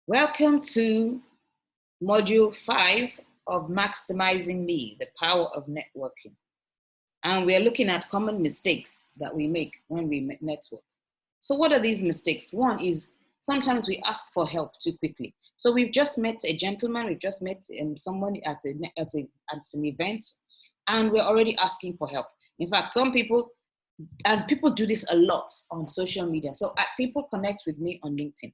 Welcome to Module 5 of Maximizing Me, the Power of Networking. And we're looking at common mistakes that we make when we network. So what are these mistakes? One is sometimes we ask for help too quickly. So we've just met a gentleman, we've just met someone at an event, and we're already asking for help. In fact, some people, and people do this a lot on social media. So people connect with me on LinkedIn.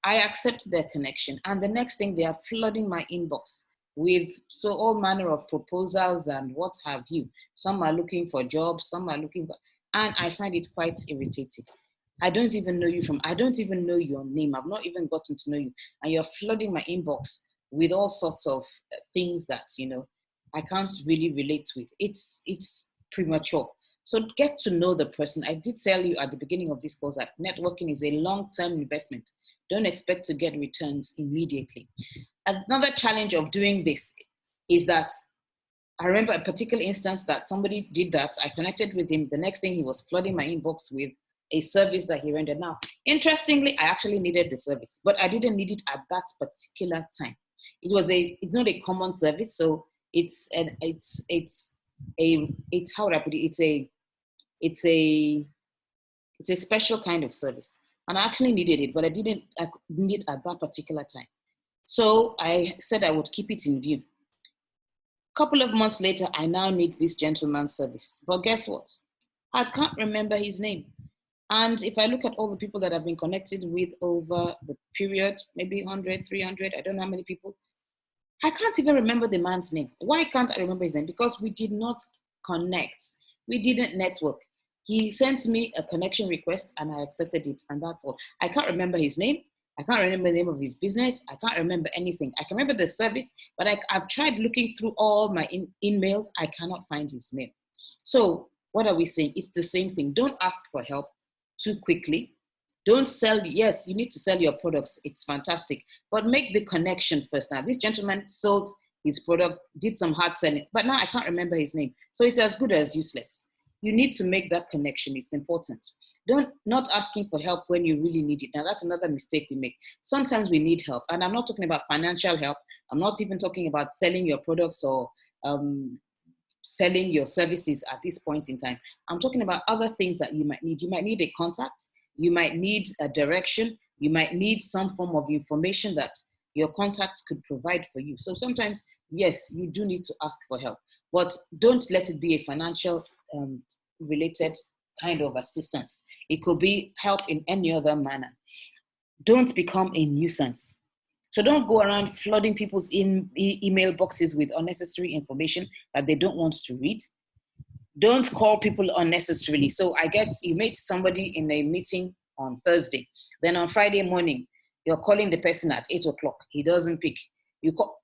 I accept their connection. And the next thing, they are flooding my inbox with all manner of proposals and what have you. Some are looking for jobs, some are looking for, and I find it quite irritating. I don't even know you I don't even know your name. I've not even gotten to know you. And you're flooding my inbox with all sorts of things that, I can't really relate with. It's premature. So get to know the person. I did tell you at the beginning of this course that networking is a long-term investment. Don't expect to get returns immediately. Another challenge of doing this is that I remember a particular instance that somebody did that. I connected with him. The next thing, he was flooding my inbox with a service that he rendered. Now, interestingly, I actually needed the service, but I didn't need it at that particular time. It's not a common service, so it's how would I put it? It's a special kind of service. And I actually needed it, but I didn't need it at that particular time. So I said I would keep it in view. A couple of months later, I now need this gentleman's service. But guess what? I can't remember his name. And if I look at all the people that I've been connected with over the period, maybe 100, 300, I don't know how many people, I can't even remember the man's name. Why can't I remember his name? Because we did not connect. We didn't network. He sent me a connection request and I accepted it, and that's all. I can't remember his name. I can't remember the name of his business. I can't remember anything. I can remember the service, but I've tried looking through all my emails. I cannot find his name. So what are we saying? It's the same thing. Don't ask for help too quickly. Don't sell. Yes, you need to sell your products. It's fantastic. But make the connection first. Now, this gentleman sold his product, did some hard selling, but now I can't remember his name. So it's as good as useless. You need to make that connection. It's important. Not asking for help when you really need it. Now, that's another mistake we make. Sometimes we need help. And I'm not talking about financial help. I'm not even talking about selling your products or selling your services at this point in time. I'm talking about other things that you might need. You might need a contact. You might need a direction. You might need some form of information that your contacts could provide for you. So sometimes, yes, you do need to ask for help, but don't let it be a financial related kind of assistance. It could be help in any other manner. Don't become a nuisance. So don't go around flooding people's email boxes with unnecessary information that they don't want to read. Don't call people unnecessarily. So you meet somebody in a meeting on Thursday. Then on Friday morning, you're calling the person at 8 o'clock. He doesn't pick.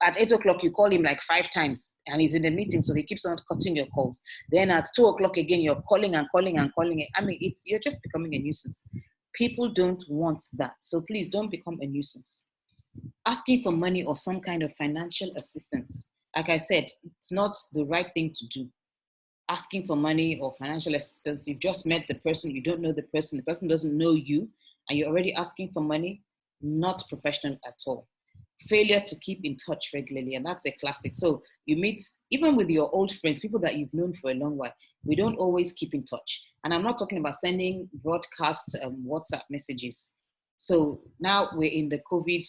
At 8 o'clock, you call him like 5 times and he's in the meeting, so he keeps on cutting your calls. Then at 2 o'clock again, you're calling and calling and calling. I mean, you're just becoming a nuisance. People don't want that. So please don't become a nuisance. Asking for money or some kind of financial assistance, like I said, it's not the right thing to do. Asking for money or financial assistance, you've just met the person, you don't know the person doesn't know you, and you're already asking for money, not professional at all. Failure to keep in touch regularly, and that's a classic. So you meet, even with your old friends, people that you've known for a long while, we don't always keep in touch. And I'm not talking about sending broadcast WhatsApp messages. So now we're in the COVID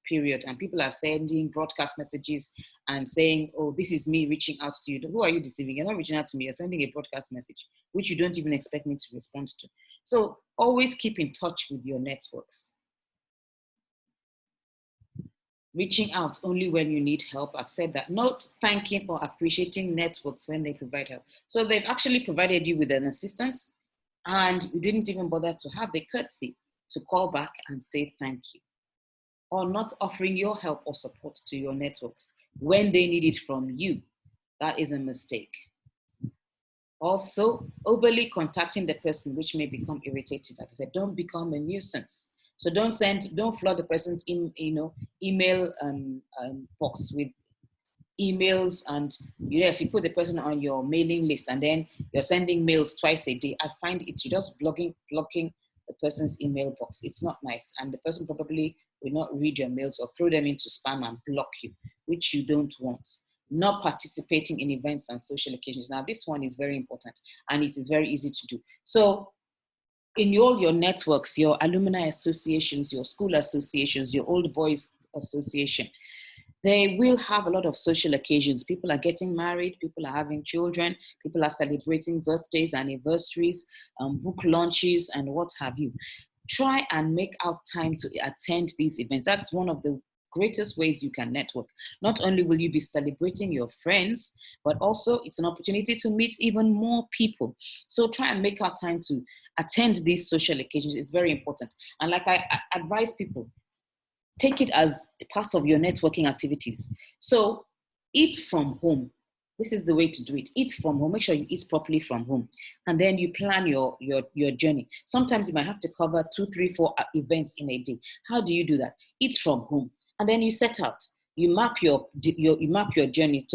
period and people are sending broadcast messages and saying, oh, this is me reaching out to you. Who are you deceiving? You're not reaching out to me. You're sending a broadcast message, which you don't even expect me to respond to. So always keep in touch with your networks. Reaching out only when you need help. I've said that. Not thanking or appreciating networks when they provide help. So they've actually provided you with an assistance and you didn't even bother to have the courtesy to call back and say thank you. Or not offering your help or support to your networks when they need it from you. That is a mistake. Also, overly contacting the person, which may become irritating. Like I said, don't become a nuisance. So don't flood the person's email box with emails, and yes, you put the person on your mailing list and then you're sending mails twice a day. I find you're just blocking the person's email box. It's not nice. And the person probably will not read your mails or throw them into spam and block you, which you don't want. Not participating in events and social occasions. Now, this one is very important and it is very easy to do. So in all your networks, your alumni associations, your school associations, your old boys association, they will have a lot of social occasions. People are getting married, people are having children, people are celebrating birthdays, anniversaries, book launches, and what have you. Try and make out time to attend these events. That's one of the greatest ways you can network. Not only will you be celebrating your friends, but also it's an opportunity to meet even more people. So try and make out time to attend these social occasions. It's very important. And like I advise people, take it as part of your networking activities. So eat from home. This is the way to do it. Eat from home. Make sure you eat properly from home. And then you plan your journey. Sometimes you might have to cover 2, 3, 4 events in a day. How do you do that? Eat from home. And then you set out. You map your journey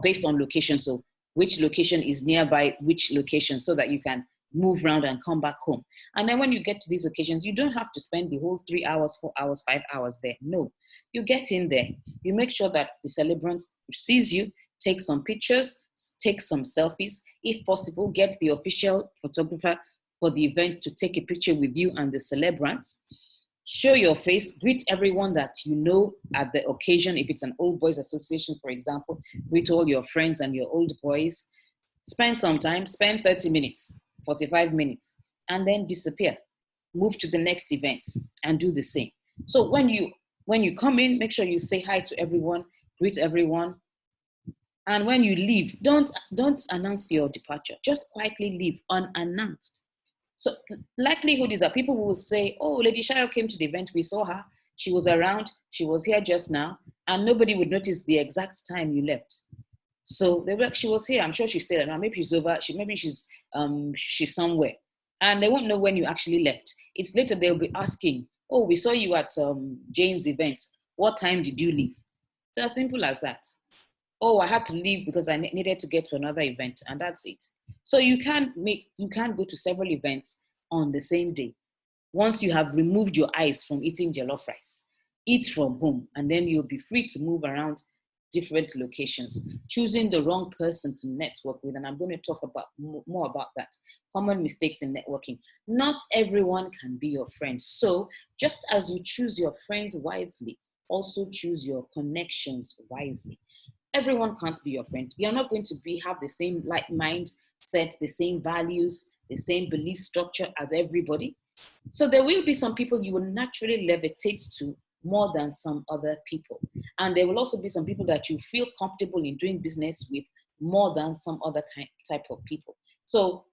based on location. So which location is nearby which location, so that you can move around and come back home. And then when you get to these occasions, you don't have to spend the whole 3 hours, 4 hours, 5 hours there. No, you get in there. You make sure that the celebrant sees you, take some pictures, take some selfies. If possible, get the official photographer for the event to take a picture with you and the celebrant. Show your face, greet everyone that you know at the occasion. If it's an old boys association, for example, greet all your friends and your old boys. Spend some time, spend 30 minutes, 45 minutes, and then disappear. Move to the next event and do the same. So when you come in, make sure you say hi to everyone, greet everyone. And when you leave, don't announce your departure. Just quietly leave unannounced. So likelihood is that people will say, oh, Lady Shayo came to the event, we saw her, she was around, she was here just now, and nobody would notice the exact time you left. So they were like, she was here, I'm sure she stayed around, maybe she's over, she's somewhere. And they won't know when you actually left. It's later they'll be asking, oh, we saw you at Jane's event. What time did you leave? It's as simple as that. Oh, I had to leave because I needed to get to another event, and that's it. So you can't go to several events on the same day. Once you have removed your eyes from eating jollof rice, eat from home, and then you'll be free to move around different locations. Choosing the wrong person to network with, and I'm going to talk about more about that. Common mistakes in networking. Not everyone can be your friend. So just as you choose your friends wisely, also choose your connections wisely. Everyone can't be your friend. You're not going to have the same like mindset, the same values, the same belief structure as everybody. So there will be some people you will naturally levitate to more than some other people. And there will also be some people that you feel comfortable in doing business with more than some other type of people. So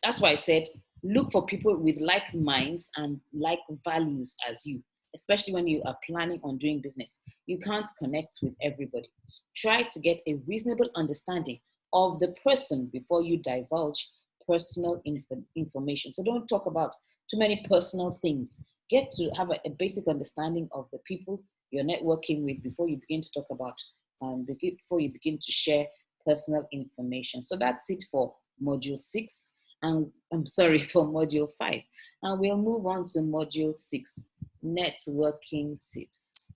that's why I said, look for people with like minds and like values as you, especially when you are planning on doing business. You can't connect with everybody. Try to get a reasonable understanding of the person before you divulge personal information. So don't talk about too many personal things. Get to have a basic understanding of the people you're networking with before you begin to talk about, before you begin to share personal information. So that's it for module 6. And I'm sorry, for module 5. And we'll move on to module 6, networking tips.